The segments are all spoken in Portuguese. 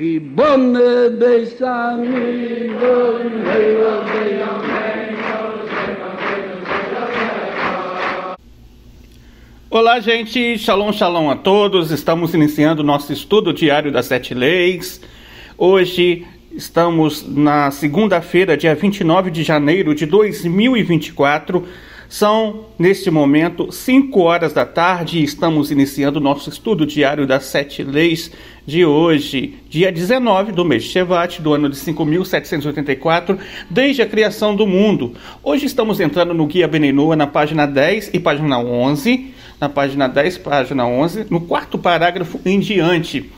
ki bonne besami Olá, gente, shalom, shalom a todos. Estamos iniciando nosso estudo diário das 7 leis. Hoje estamos na segunda-feira, dia 29 de janeiro de 2024. São, neste momento, 5 horas da tarde e estamos iniciando nosso estudo diário das 7 leis de hoje, dia 19 do mês de Shevat, do ano de 5.784, desde a criação do mundo. Hoje estamos entrando no Guia Beninoa na página 10 e página 11. Na página 10, página 11, no quarto parágrafo em diante.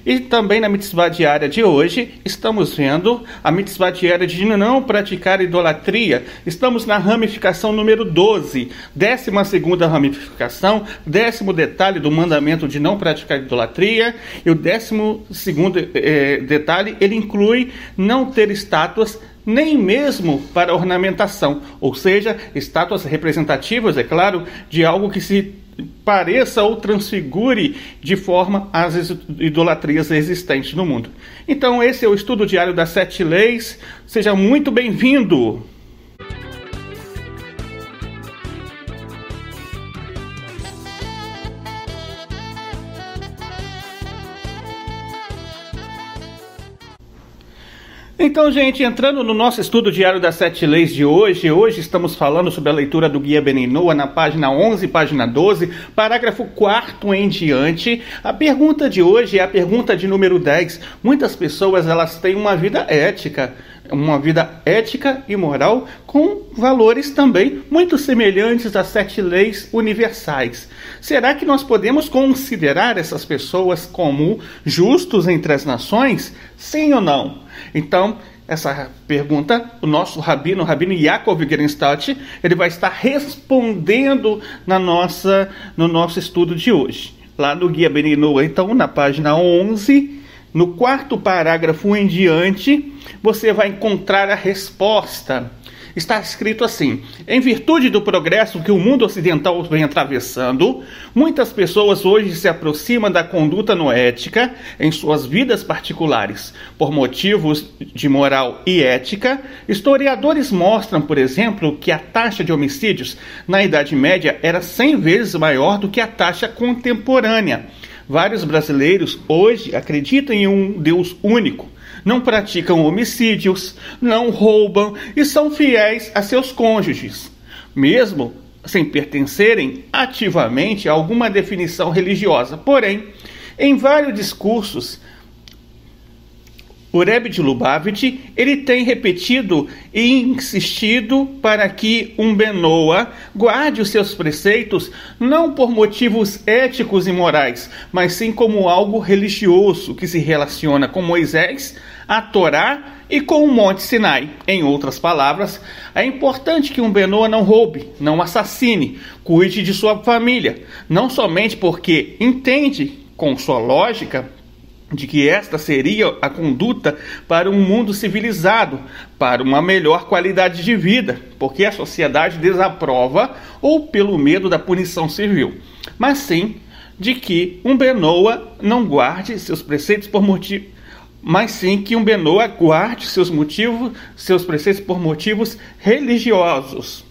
E também na mitzvah diária de hoje, estamos vendo a mitzvah diária de não praticar idolatria. Estamos na ramificação número 12, 12ª ramificação, 10º detalhe do mandamento de não praticar idolatria. E o 12º detalhe, ele inclui não ter estátuas, nem mesmo para ornamentação, ou seja, estátuas representativas, é claro, de algo que se pareça ou transfigure de forma às idolatrias existentes no mundo. Então esse é o estudo diário das 7 leis. Seja muito bem-vindo! Então, gente, entrando no nosso estudo diário das 7 leis de hoje estamos falando sobre a leitura do Guia Beninoa na página 11, página 12, parágrafo 4º em diante. A pergunta de hoje é a pergunta de número 10. Muitas pessoas, elas têm uma vida ética e moral com valores também muito semelhantes às 7 leis universais. Será que nós podemos considerar essas pessoas como justos entre as nações? Sim ou não? Então, essa pergunta, o nosso Rabino Yaakov Gerenstadt, ele vai estar respondendo no nosso estudo de hoje. Lá no Guia Beninoa, então, na página 11, no quarto parágrafo em diante, você vai encontrar a resposta. Está escrito assim: em virtude do progresso que o mundo ocidental vem atravessando, muitas pessoas hoje se aproximam da conduta noética em suas vidas particulares. Por motivos de moral e ética, historiadores mostram, por exemplo, que a taxa de homicídios na Idade Média era 100 vezes maior do que a taxa contemporânea. Vários brasileiros hoje acreditam em um Deus único, não praticam homicídios, não roubam e são fiéis a seus cônjuges, mesmo sem pertencerem ativamente a alguma definição religiosa. Porém, em vários discursos, o Rebbe de Lubavitch, ele tem repetido e insistido para que um Benoa guarde os seus preceitos não por motivos éticos e morais, mas sim como algo religioso que se relaciona com Moisés, a Torá e com o Monte Sinai. Em outras palavras, é importante que um Benoa não roube, não assassine, cuide de sua família, não somente porque entende, com sua lógica, de que esta seria a conduta para um mundo civilizado, para uma melhor qualidade de vida, porque a sociedade desaprova ou pelo medo da punição civil, mas sim de que um Benoa não guarde seus preceitos por motivo, mas sim que um Benoa guarde seus preceitos por motivos religiosos.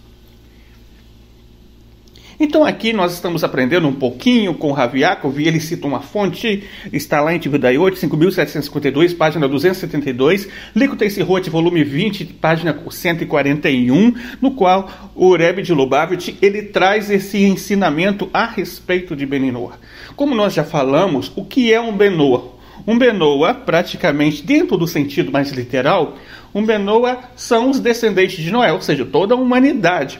Então aqui nós estamos aprendendo um pouquinho com o Rav Yaakov, e ele cita uma fonte, está lá em Tividaiot, 5.752, página 272, Likutei Sirot, volume 20, página 141, no qual o Rebbe de Lubavitch, ele traz esse ensinamento a respeito de Beninoa. Como nós já falamos, o que é um Benoa? Um Benoa, praticamente dentro do sentido mais literal, um Benoa são os descendentes de Noé, ou seja, toda a humanidade.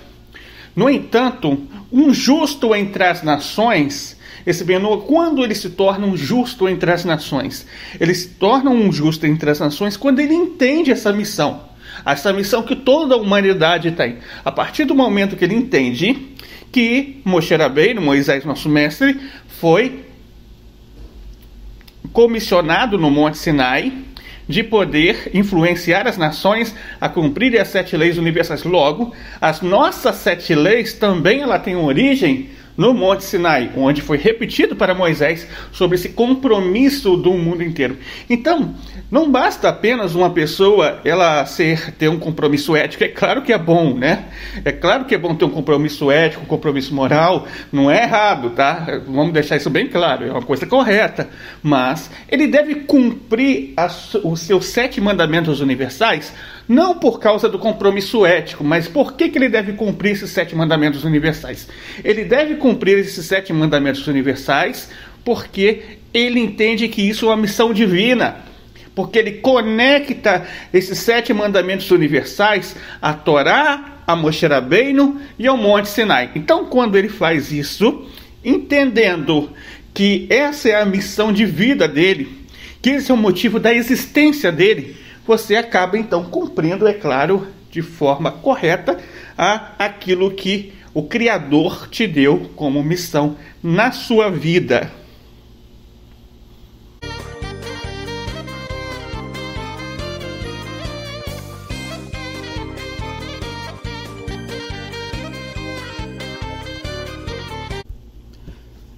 No entanto, um justo entre as nações, esse Benoa, quando ele se torna um justo entre as nações? Ele se torna um justo entre as nações quando ele entende essa missão que toda a humanidade tem. A partir do momento que ele entende que Moshe Rabbeinu, Moisés, nosso mestre, foi comissionado no Monte Sinai de poder influenciar as nações a cumprirem as 7 leis universais. Logo, as nossas 7 leis também ela tem origem no Monte Sinai, onde foi repetido para Moisés sobre esse compromisso do mundo inteiro. Então, não basta apenas uma pessoa ter um compromisso ético. É claro que é bom, né? É claro que é bom ter um compromisso ético, um compromisso moral. Não é errado, tá? Vamos deixar isso bem claro, é uma coisa correta. Mas ele deve cumprir os seus 7 mandamentos universais, não por causa do compromisso ético, mas por que ele deve cumprir esses 7 mandamentos universais? Ele deve cumprir esses 7 mandamentos universais porque ele entende que isso é uma missão divina, porque ele conecta esses 7 mandamentos universais à Torá, a Moshe Rabbeinu e ao Monte Sinai. Então, quando ele faz isso, entendendo que essa é a missão de vida dele, que esse é o motivo da existência dele, você acaba então cumprindo, é claro, de forma correta aquilo que o Criador te deu como missão na sua vida.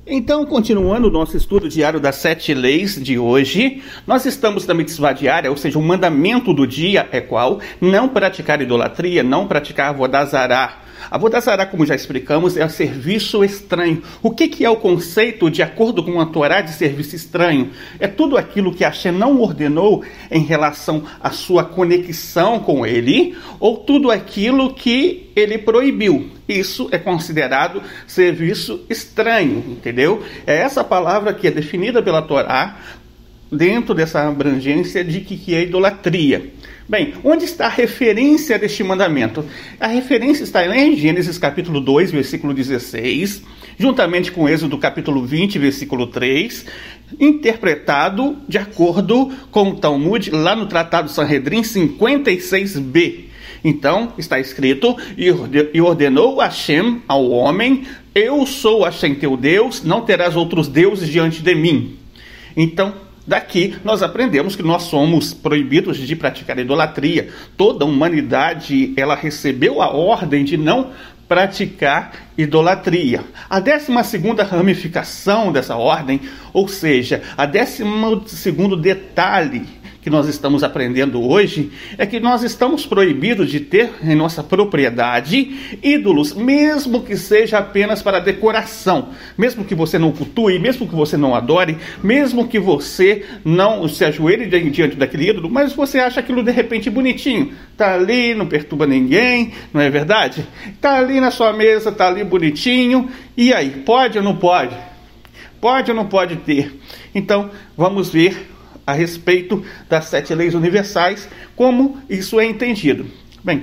Então, continuando o nosso estudo diário das 7 leis de hoje, nós estamos na mitzvah diária, ou seja, o mandamento do dia é qual? Não praticar idolatria, não praticar avodah zará. Avodah zará, como já explicamos, é o serviço estranho. O que é o conceito, de acordo com a Torá, de serviço estranho? É tudo aquilo que Hashem não ordenou em relação à sua conexão com ele, ou tudo aquilo que ele proibiu. Isso é considerado serviço estranho, entendeu? É essa palavra que é definida pela Torá dentro dessa abrangência de que é idolatria. Bem, onde está a referência deste mandamento? A referência está em Gênesis capítulo 2, versículo 16, juntamente com Êxodo capítulo 20, versículo 3, interpretado de acordo com o Talmud, lá no Tratado Sanhedrin 56b. Então, está escrito, e ordenou Hashem ao homem, eu sou Hashem teu Deus, não terás outros deuses diante de mim. Então, daqui nós aprendemos que nós somos proibidos de praticar idolatria. Toda a humanidade, ela recebeu a ordem de não praticar idolatria. A 12ª ramificação dessa ordem, ou seja, a 12º detalhe que nós estamos aprendendo hoje, é que nós estamos proibidos de ter em nossa propriedade ídolos, mesmo que seja apenas para decoração, mesmo que você não cultue, mesmo que você não adore, mesmo que você não se ajoelhe diante daquele ídolo, mas você acha aquilo de repente bonitinho, tá ali, não perturba ninguém, não é verdade? Tá ali na sua mesa, tá ali bonitinho, e aí, pode ou não pode? Pode ou não pode ter? Então, vamos ver a respeito das 7 leis universais, como isso é entendido. Bem,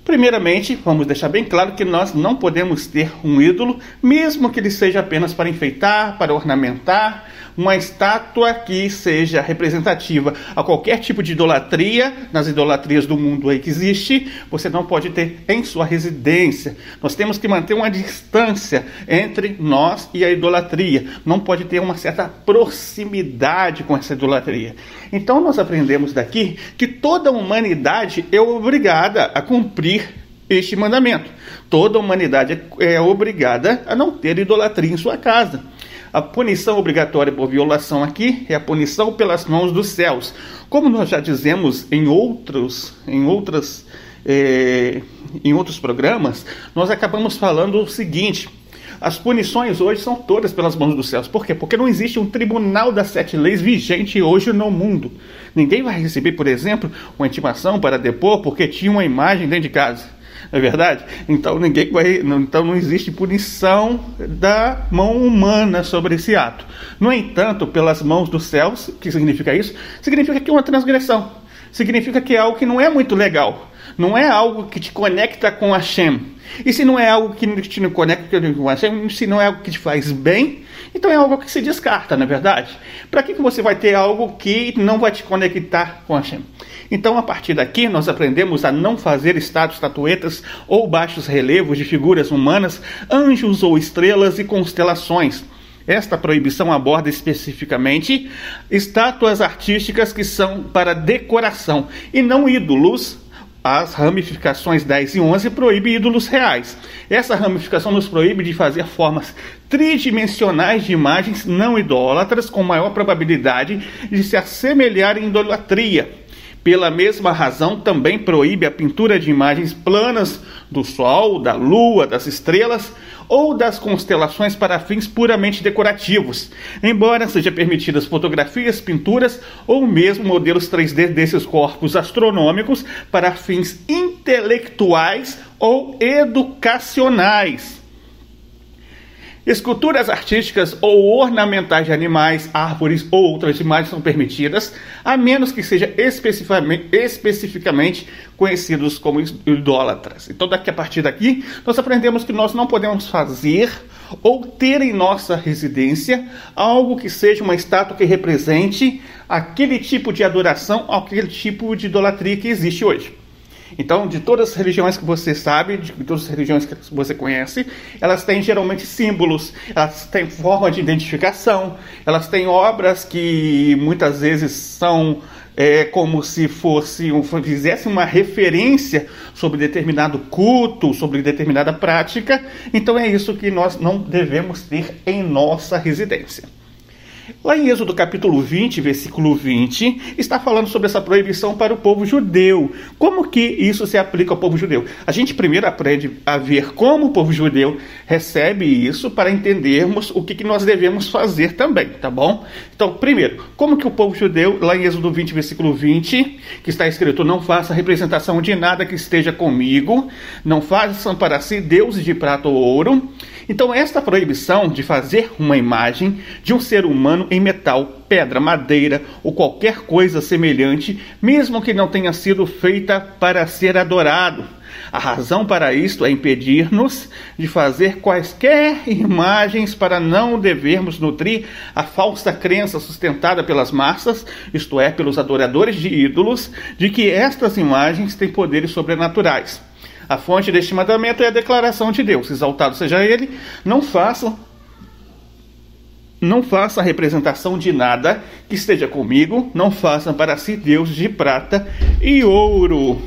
primeiramente, vamos deixar bem claro que nós não podemos ter um ídolo, mesmo que ele seja apenas para enfeitar, para ornamentar, uma estátua que seja representativa a qualquer tipo de idolatria, nas idolatrias do mundo aí que existe, você não pode ter em sua residência. Nós temos que manter uma distância entre nós e a idolatria. Não pode ter uma certa proximidade com essa idolatria. Então nós aprendemos daqui que toda a humanidade é obrigada a cumprir este mandamento. Toda a humanidade é obrigada a não ter idolatria em sua casa. A punição obrigatória por violação aqui é a punição pelas mãos dos céus. Como nós já dizemos em outros programas, nós acabamos falando o seguinte: as punições hoje são todas pelas mãos dos céus. Por quê? Porque não existe um tribunal das 7 leis vigente hoje no mundo. Ninguém vai receber, por exemplo, uma intimação para depor porque tinha uma imagem dentro de casa. Não é verdade? Então não existe punição da mão humana sobre esse ato. No entanto, pelas mãos dos céus, o que significa isso? Significa que é uma transgressão. Significa que é algo que não é muito legal. Não é algo que te conecta com Hashem. E se não é algo que te conecta com Hashem, se não é algo que te faz bem, então é algo que se descarta, não é verdade? Para que você vai ter algo que não vai te conectar com Hashem? Então, a partir daqui, nós aprendemos a não fazer estatuetas ou baixos relevos de figuras humanas, anjos ou estrelas e constelações. Esta proibição aborda especificamente estátuas artísticas que são para decoração e não ídolos as ramificações 10 e 11 proíbe ídolos reais. Essa ramificação nos proíbe de fazer formas tridimensionais de imagens não idólatras com maior probabilidade de se assemelhar em idolatria. Pela mesma razão, também proíbe a pintura de imagens planas do Sol, da Lua, das estrelas ou das constelações para fins puramente decorativos, embora sejam permitidas fotografias, pinturas ou mesmo modelos 3D desses corpos astronômicos para fins intelectuais ou educacionais. Esculturas artísticas ou ornamentais de animais, árvores ou outras imagens são permitidas, a menos que sejam especificamente conhecidos como idólatras. Então, a partir daqui, nós aprendemos que nós não podemos fazer ou ter em nossa residência algo que seja uma estátua que represente aquele tipo de adoração, aquele tipo de idolatria que existe hoje. Então, de todas as religiões que você sabe, de todas as religiões que você conhece, elas têm geralmente símbolos, elas têm forma de identificação, elas têm obras que muitas vezes são como se fizesse uma referência sobre determinado culto, sobre determinada prática. Então é isso que nós não devemos ter em nossa residência. Lá em Êxodo capítulo 20, versículo 20, está falando sobre essa proibição para o povo judeu. Como que isso se aplica ao povo judeu? A gente primeiro aprende a ver como o povo judeu recebe isso para entendermos o que nós devemos fazer também, tá bom? Então, primeiro, como que o povo judeu, lá em Êxodo 20, versículo 20, que está escrito: não faça representação de nada que esteja comigo, não façam para si deuses de prata ou ouro. Então, esta proibição de fazer uma imagem de um ser humano em metal, pedra, madeira ou qualquer coisa semelhante, mesmo que não tenha sido feita para ser adorado. A razão para isto é impedir-nos de fazer quaisquer imagens para não devermos nutrir a falsa crença sustentada pelas massas, isto é, pelos adoradores de ídolos, de que estas imagens têm poderes sobrenaturais. A fonte deste mandamento é a declaração de Deus, exaltado seja Ele, não faça a representação de nada que esteja comigo, não façam para si deuses de prata e ouro.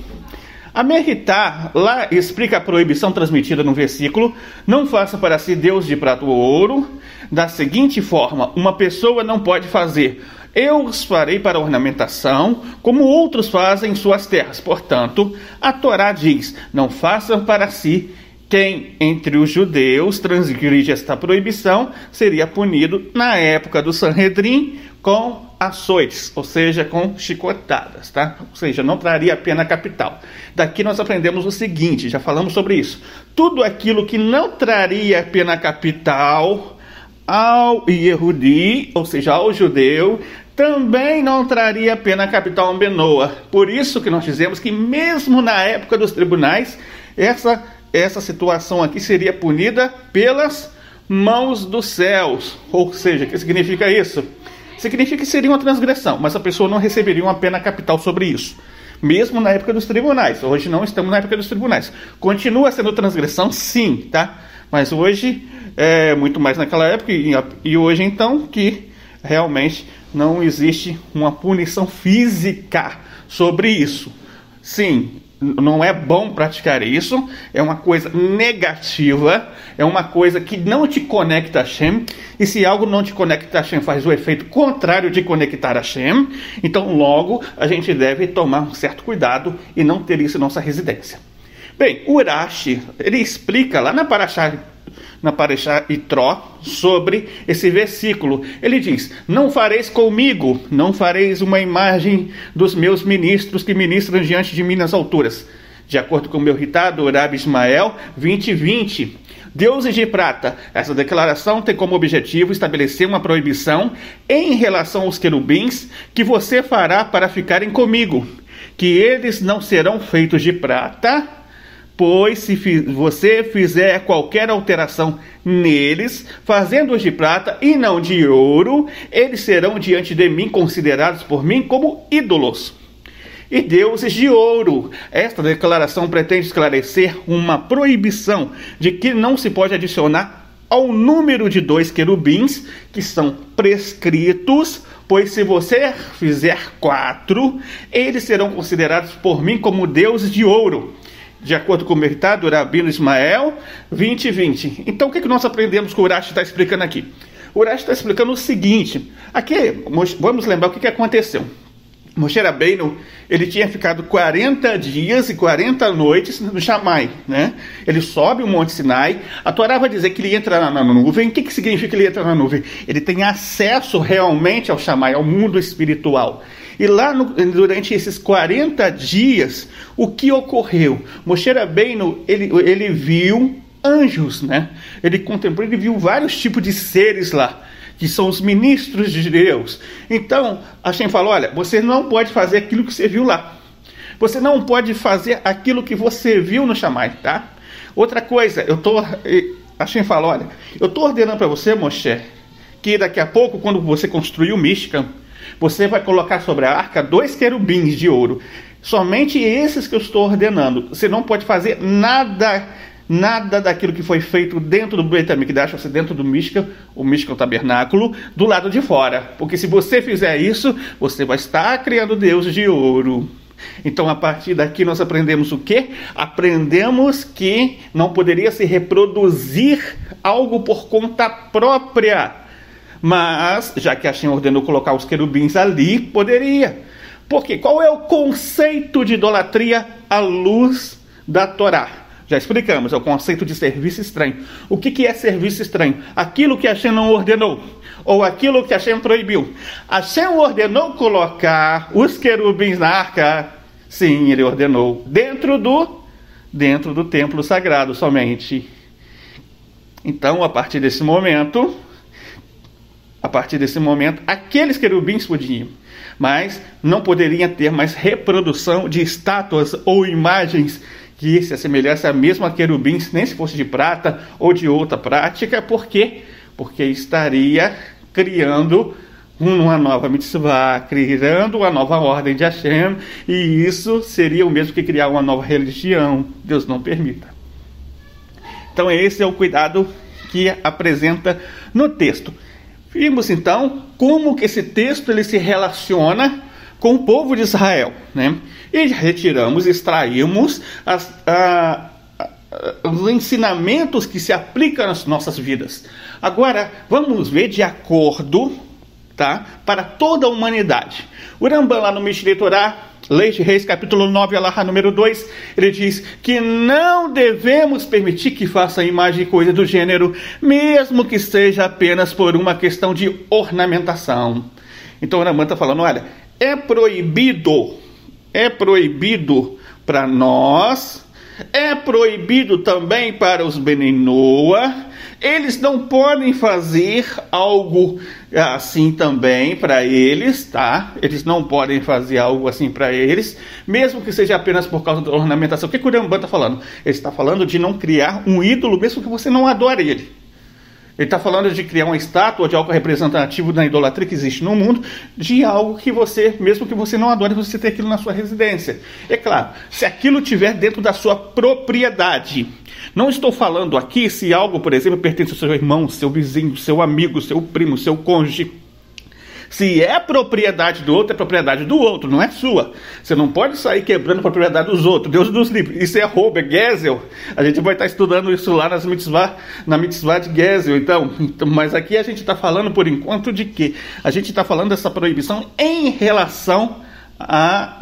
A Merritá lá explica a proibição transmitida no versículo: não faça para si deus de prata ou ouro, da seguinte forma: uma pessoa não pode fazer eu os farei para ornamentação, como outros fazem em suas terras. Portanto, a Torá diz: não façam para si. Quem entre os judeus transgride esta proibição seria punido na época do Sanhedrin com açoites, ou seja, com chicotadas, tá? Ou seja, não traria pena capital. Daqui nós aprendemos o seguinte, já falamos sobre isso: tudo aquilo que não traria pena capital ao Yehudi, ou seja, ao judeu, também não traria pena capital a Benoa. Por isso que nós dizemos que mesmo na época dos tribunais, essa situação aqui seria punida pelas mãos dos céus. Ou seja, o que significa isso? Significa que seria uma transgressão, mas a pessoa não receberia uma pena capital sobre isso. Mesmo na época dos tribunais. Hoje não estamos na época dos tribunais. Continua sendo transgressão, sim, tá? Mas hoje, muito mais naquela época, e hoje então, que realmente não existe uma punição física sobre isso. Sim, não é bom praticar isso, é uma coisa negativa, é uma coisa que não te conecta a Hashem, e se algo não te conecta a Hashem, faz o efeito contrário de conectar a Hashem, então logo a gente deve tomar um certo cuidado e não ter isso em nossa residência. Bem, o Urashi, ele explica lá na Parashá Itró sobre esse versículo. Ele diz: não fareis comigo, não fareis uma imagem dos meus ministros que ministram diante de mim nas alturas. De acordo com o meu ritado, Rabi Ismael 20:20. Deuses de prata. Essa declaração tem como objetivo estabelecer uma proibição em relação aos querubins que você fará para ficarem comigo, que eles não serão feitos de prata, pois se você fizer qualquer alteração neles, fazendo-os de prata e não de ouro, eles serão diante de mim considerados por mim como ídolos e deuses de ouro. Esta declaração pretende esclarecer uma proibição de que não se pode adicionar ao número de 2 querubins que são prescritos pois se você fizer 4, eles serão considerados por mim como deuses de ouro, de acordo com o Meritá do Rabino Ismael 20:20. Então o que nós aprendemos que o Urashi está explicando aqui? O Urashi está explicando o seguinte, aqui vamos lembrar o que aconteceu. Moshe Rabbeinu, ele tinha ficado 40 dias e 40 noites no Shammai, né? Ele sobe o Monte Sinai, a Torá vai dizer que ele entra na nuvem. O que significa que ele entra na nuvem? Ele tem acesso realmente ao Shammai, ao mundo espiritual. E lá, durante esses 40 dias, o que ocorreu? Moshe Rabbeinu, ele viu anjos, né? Ele contemplou, ele viu vários tipos de seres lá, que são os ministros de Deus. Então, Hashem falou, olha, você não pode fazer aquilo que você viu lá. Você não pode fazer aquilo que você viu no Shammai, tá? Outra coisa, Hashem falou, olha, eu estou ordenando para você, Moshe, que daqui a pouco, quando você construir o Mishkan, você vai colocar sobre a arca 2 querubins de ouro. Somente esses que eu estou ordenando. Você não pode fazer nada daquilo que foi feito dentro do Beit HaMikdash, ou seja, dentro do Mishkan, o Mishkan, o tabernáculo, do lado de fora. Porque se você fizer isso, você vai estar criando deuses de ouro. Então, a partir daqui, nós aprendemos o quê? Aprendemos que não poderia se reproduzir algo por conta própria. Mas, já que Hashem ordenou colocar os querubins ali, poderia. Porque qual é o conceito de idolatria à luz da Torá? Já explicamos, é o conceito de serviço estranho. O que é serviço estranho? Aquilo que Hashem não ordenou, ou aquilo que Hashem proibiu. Hashem ordenou colocar os querubins na arca? Sim, ele ordenou. Dentro do templo sagrado somente. Então, a partir desse momento, aqueles querubins podiam, mas não poderiam ter mais reprodução de estátuas ou imagens que se assemelhasse a mesma querubins, nem se fosse de prata ou de outra prática. Por quê? Porque estaria criando uma nova mitzvah, criando uma nova ordem de Hashem, e isso seria o mesmo que criar uma nova religião. Deus não permita. Então esse é o cuidado que apresenta no texto. Vimos então como que esse texto ele se relaciona com o povo de Israel, né? E extraímos os ensinamentos que se aplicam nas nossas vidas. Agora, vamos ver de acordo, tá? Para toda a humanidade. O Rambam, lá no Mishneh Torah, Lei de Reis, capítulo 9, alahá número 2, ele diz que não devemos permitir que faça imagem e coisa do gênero, mesmo que seja apenas por uma questão de ornamentação. Então o Rambam está falando, olha, é proibido para nós, é proibido também para os Benei Noah. Eles não podem fazer algo assim também para eles, tá? Eles não podem fazer algo assim para eles, mesmo que seja apenas por causa da ornamentação. O que o Rambam está falando? Ele está falando de não criar um ídolo, mesmo que você não adore ele. Ele está falando de criar uma estátua de algo representativo da idolatria que existe no mundo, de algo que você, mesmo que você não adore, você tem aquilo na sua residência. É claro, se aquilo estiver dentro da sua propriedade. Não estou falando aqui se algo, por exemplo, pertence ao seu irmão, seu vizinho, seu amigo, seu primo, seu cônjuge. Se é propriedade do outro, é propriedade do outro, não é sua. Você não pode sair quebrando a propriedade dos outros. Deus nos livre. Isso é roubo, é Gezel. A gente vai estar estudando isso lá na mitzvah de Gezel. Então, mas aqui a gente está falando, por enquanto, de quê? A gente está falando dessa proibição em relação à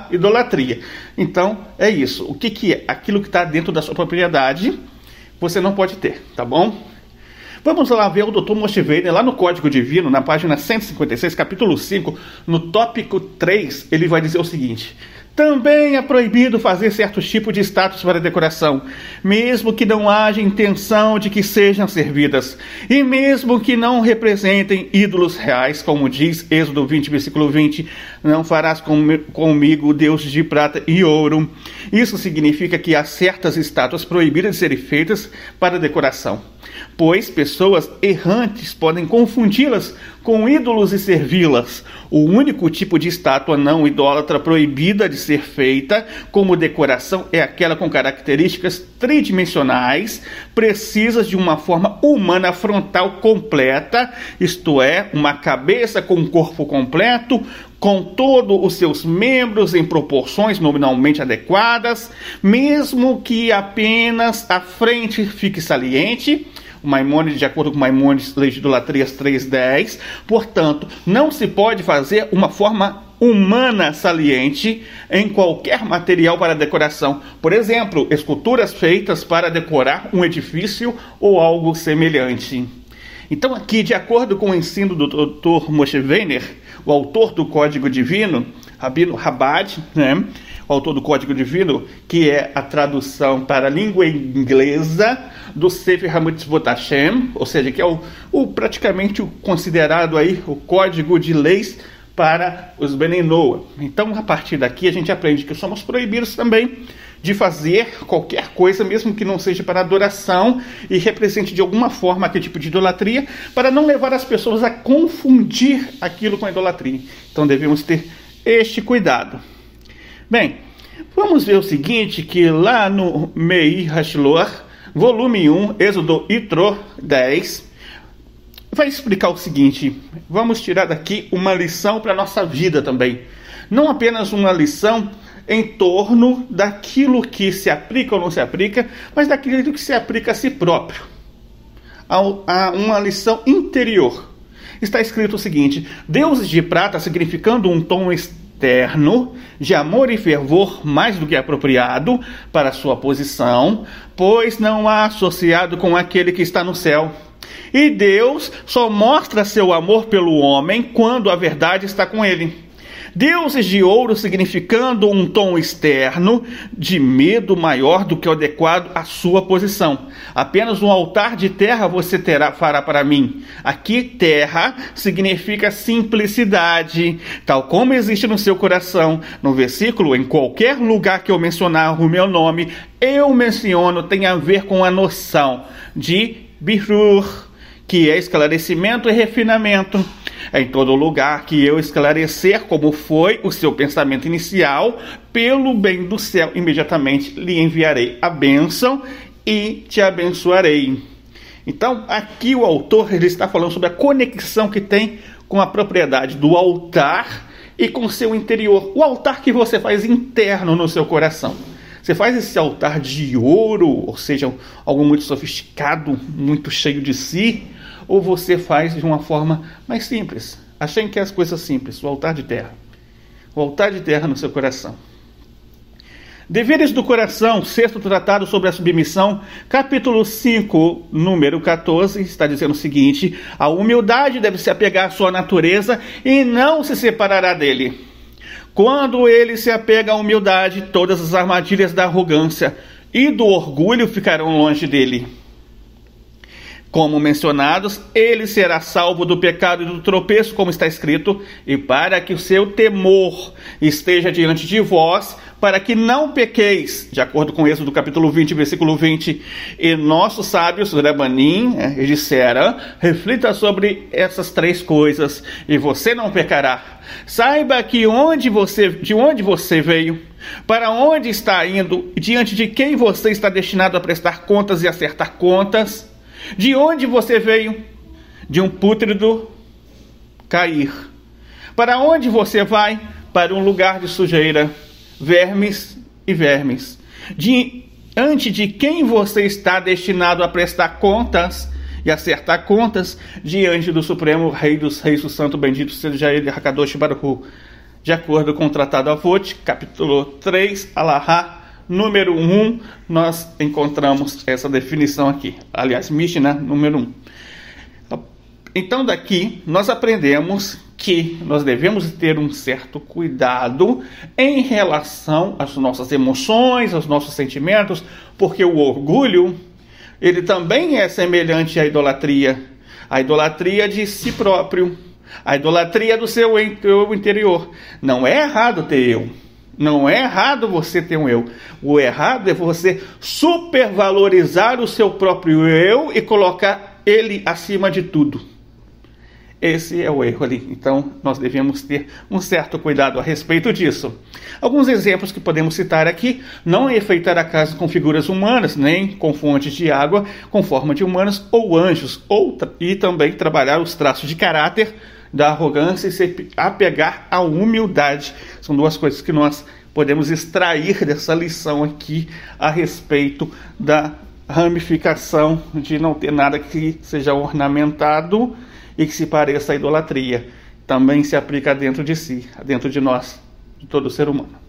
idolatria. Então, é isso. O que é? Aquilo que está dentro da sua propriedade, você não pode ter, tá bom? Vamos lá ver o Dr. Moshe Weiner, lá no Código Divino, na página 156, capítulo 5, no tópico 3, ele vai dizer o seguinte: também é proibido fazer certos tipos de estátuas para decoração, mesmo que não haja intenção de que sejam servidas, e mesmo que não representem ídolos reais, como diz Êxodo 20, versículo 20, não farás comigo Deus de prata e ouro. Isso significa que há certas estátuas proibidas de serem feitas para decoração. pois pessoas errantes podem confundi-las com ídolos e servi-las. O único tipo de estátua não idólatra proibida de ser feita como decoração é aquela com características tridimensionais, precisas de uma forma humana frontal completa, isto é, uma cabeça com um corpo completo, com todos os seus membros em proporções nominalmente adequadas, mesmo que apenas a frente fique saliente. Maimônides, de acordo com Maimônides, Leis de Idolatrias 3.10, portanto, não se pode fazer uma forma humana saliente em qualquer material para decoração. Por exemplo, esculturas feitas para decorar um edifício ou algo semelhante. Então aqui, de acordo com o ensino do Dr. Moshe Weiner, o autor do Código Divino, Rabino Chabad, o autor do Código Divino, que é a tradução para a língua inglesa do Sefer HaMitzvot Hashem, ou seja, que é praticamente considerado aí o Código de Leis para os Benei Noah. Então, a partir daqui, a gente aprende que somos proibidos também de fazer qualquer coisa, mesmo que não seja para adoração e represente de alguma forma aquele tipo de idolatria, para não levar as pessoas a confundir aquilo com a idolatria. Então, devemos ter este cuidado. Bem, vamos ver o seguinte, que lá no Meir HaShiloach, volume 1, Êxodo Yitro 10, vai explicar o seguinte. Vamos tirar daqui uma lição para a nossa vida também. Não apenas uma lição em torno daquilo que se aplica ou não se aplica, mas daquilo que se aplica a si próprio. Há uma lição interior. Está escrito o seguinte: deuses de prata, significando um tom externo de amor e fervor mais do que apropriado para sua posição, pois não há associado com aquele que está no céu. E Deus só mostra seu amor pelo homem quando a verdade está com ele. Deuses de ouro, significando um tom externo de medo maior do que o adequado à sua posição. Apenas um altar de terra você fará para mim. Aqui, terra significa simplicidade, tal como existe no seu coração. No versículo, em qualquer lugar que eu mencionar o meu nome, eu menciono, tem a ver com a noção de birur, que é esclarecimento e refinamento. Em todo lugar que eu esclarecer como foi o seu pensamento inicial, pelo bem do céu, imediatamente lhe enviarei a bênção e te abençoarei. Então, aqui o autor ele está falando sobre a conexão que tem com a propriedade do altar e com o seu interior. O altar que você faz interno no seu coração. Você faz esse altar de ouro, ou seja, algo muito sofisticado, muito cheio de si, ou você faz de uma forma mais simples? Achem que as coisas simples, o altar de terra. O altar de terra no seu coração. Deveres do coração, sexto tratado sobre a submissão, capítulo 5, número 14, está dizendo o seguinte: a humildade deve se apegar à sua natureza e não se separará dele. Quando ele se apega à humildade, todas as armadilhas da arrogância e do orgulho ficarão longe dele. Como mencionados, ele será salvo do pecado e do tropeço, como está escrito, e para que o seu temor esteja diante de vós, para que não pequeis, de acordo com Êxodo capítulo 20, versículo 20. E nossos sábios, Rabanim, disseram: reflita sobre essas três coisas, e você não pecará. Saiba que de onde você veio, para onde está indo, diante de quem você está destinado a prestar contas e acertar contas. De onde você veio? De um pútrido cair. Para onde você vai? Para um lugar de sujeira, vermes e vermes. Diante de quem você está destinado a prestar contas e acertar contas? Diante do Supremo Rei dos Reis, o Santo Bendito seja ele, Hakadosh Baruch Hu. De acordo com o Tratado Avot, capítulo 3, Alahá, número 1, nós encontramos essa definição aqui. Aliás, Mishnah, número 1. Então, daqui, nós aprendemos que nós devemos ter um certo cuidado em relação às nossas emoções, aos nossos sentimentos, porque o orgulho, ele também é semelhante à idolatria. A idolatria de si próprio, a idolatria do seu interior. Não é errado ter eu. Não é errado você ter um eu. O errado é você supervalorizar o seu próprio eu e colocar ele acima de tudo. Esse é o erro ali. Então, nós devemos ter um certo cuidado a respeito disso. Alguns exemplos que podemos citar aqui: não enfeitar a casa com figuras humanas, nem com fontes de água com forma de humanos ou anjos, e também trabalhar os traços de caráter da arrogância e se apegar à humildade. São duas coisas que nós podemos extrair dessa lição aqui a respeito da ramificação de não ter nada que seja ornamentado e que se pareça à idolatria. Também se aplica dentro de si, dentro de nós, de todo ser humano.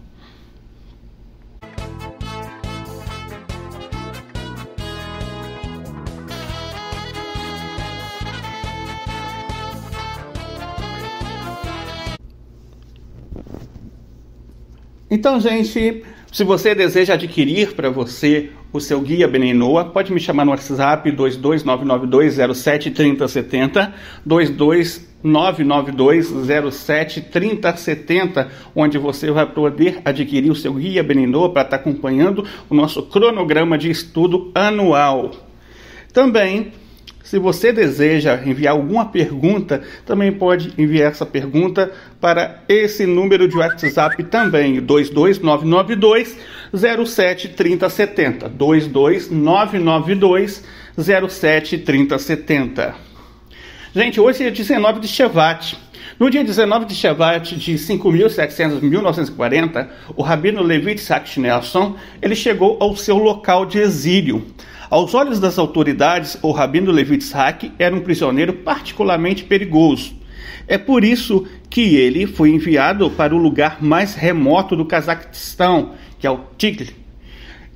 Então, gente, se você deseja adquirir para você o seu guia Beninoa, pode me chamar no WhatsApp 22992073070, 22992073070, onde você vai poder adquirir o seu guia Beninoa para estar acompanhando o nosso cronograma de estudo anual. Também, se você deseja enviar alguma pergunta, também pode enviar essa pergunta para esse número de WhatsApp também, 22992073070, 22992073070. Gente, hoje é 19 de Shevat. No dia 19 de Shevat de 5.700-1940, o rabino Levi Yitzhak Schneerson, ele chegou ao seu local de exílio. Aos olhos das autoridades, o rabino Levi Yitzhak era um prisioneiro particularmente perigoso. É por isso que ele foi enviado para o lugar mais remoto do Cazaquistão, que é o Tigre,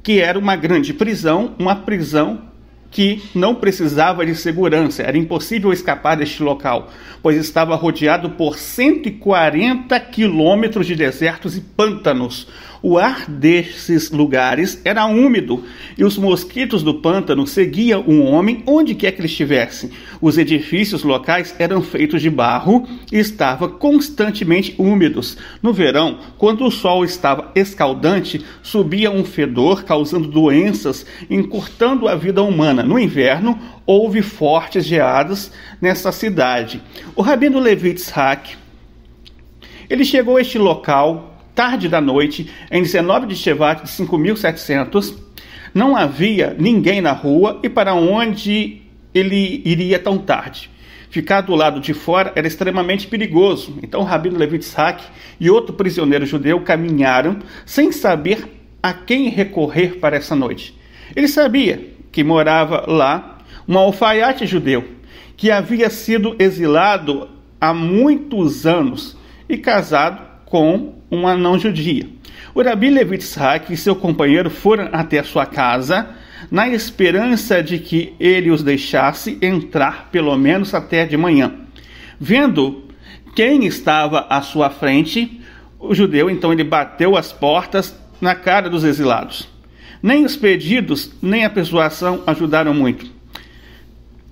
que era uma grande prisão, uma prisão que não precisava de segurança. Era impossível escapar deste local, pois estava rodeado por 140 quilômetros de desertos e pântanos. O ar desses lugares era úmido e os mosquitos do pântano seguiam o homem onde quer que ele estivesse. Os edifícios locais eram feitos de barro e estavam constantemente úmidos. No verão, quando o sol estava escaldante, subia um fedor causando doenças, encurtando a vida humana. No inverno, houve fortes geadas nessa cidade. O rabino Levi Yitzhak, ele chegou a este local tarde da noite, em 19 de Shevat de 5.700, não havia ninguém na rua e para onde ele iria tão tarde. Ficar do lado de fora era extremamente perigoso. Então o rabino Levi Yitzhak e outro prisioneiro judeu caminharam sem saber a quem recorrer para essa noite. Ele sabia que morava lá um alfaiate judeu que havia sido exilado há muitos anos e casado com uma não-judia. O Rabi Levi Yitzhak e seu companheiro foram até a sua casa na esperança de que ele os deixasse entrar pelo menos até de manhã. Vendo quem estava à sua frente, o judeu então ele bateu as portas na cara dos exilados. Nem os pedidos, nem a persuasão ajudaram muito.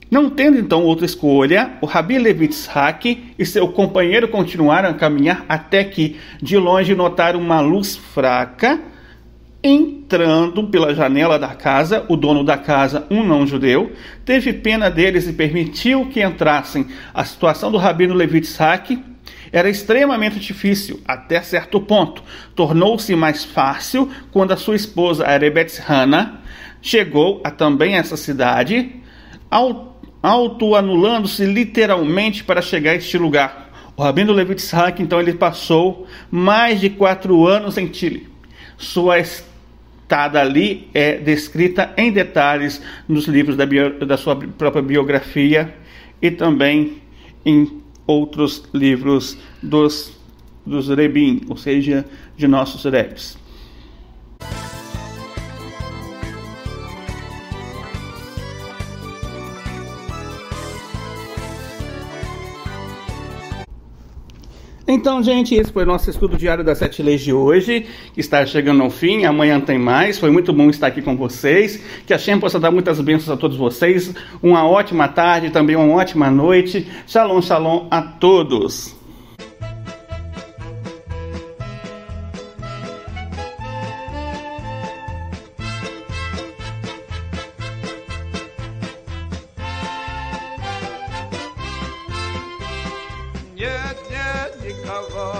Não tendo então outra escolha, o Rabi Levi Yitzhak e seu companheiro continuaram a caminhar até que, de longe, notaram uma luz fraca entrando pela janela da casa. O dono da casa, um não-judeu, teve pena deles e permitiu que entrassem. A situação do rabino Levi Yitzhak era extremamente difícil, até certo ponto. Tornou-se mais fácil quando a sua esposa, a Rebetz Hana, chegou também a essa cidade, autoanulando-se literalmente para chegar a este lugar. O rabino Levi Yitzhak, então, ele passou mais de 4 anos em Chile. Sua estada ali é descrita em detalhes nos livros da sua própria biografia e também em outros livros dos Rebim, ou seja, de nossos rebes. Então, gente, esse foi o nosso estudo diário das 7 leis de hoje, que está chegando ao fim. Amanhã tem mais. Foi muito bom estar aqui com vocês. Que a Hashem possa dar muitas bênçãos a todos vocês. Uma ótima tarde, também uma ótima noite. Shalom, shalom a todos. Chava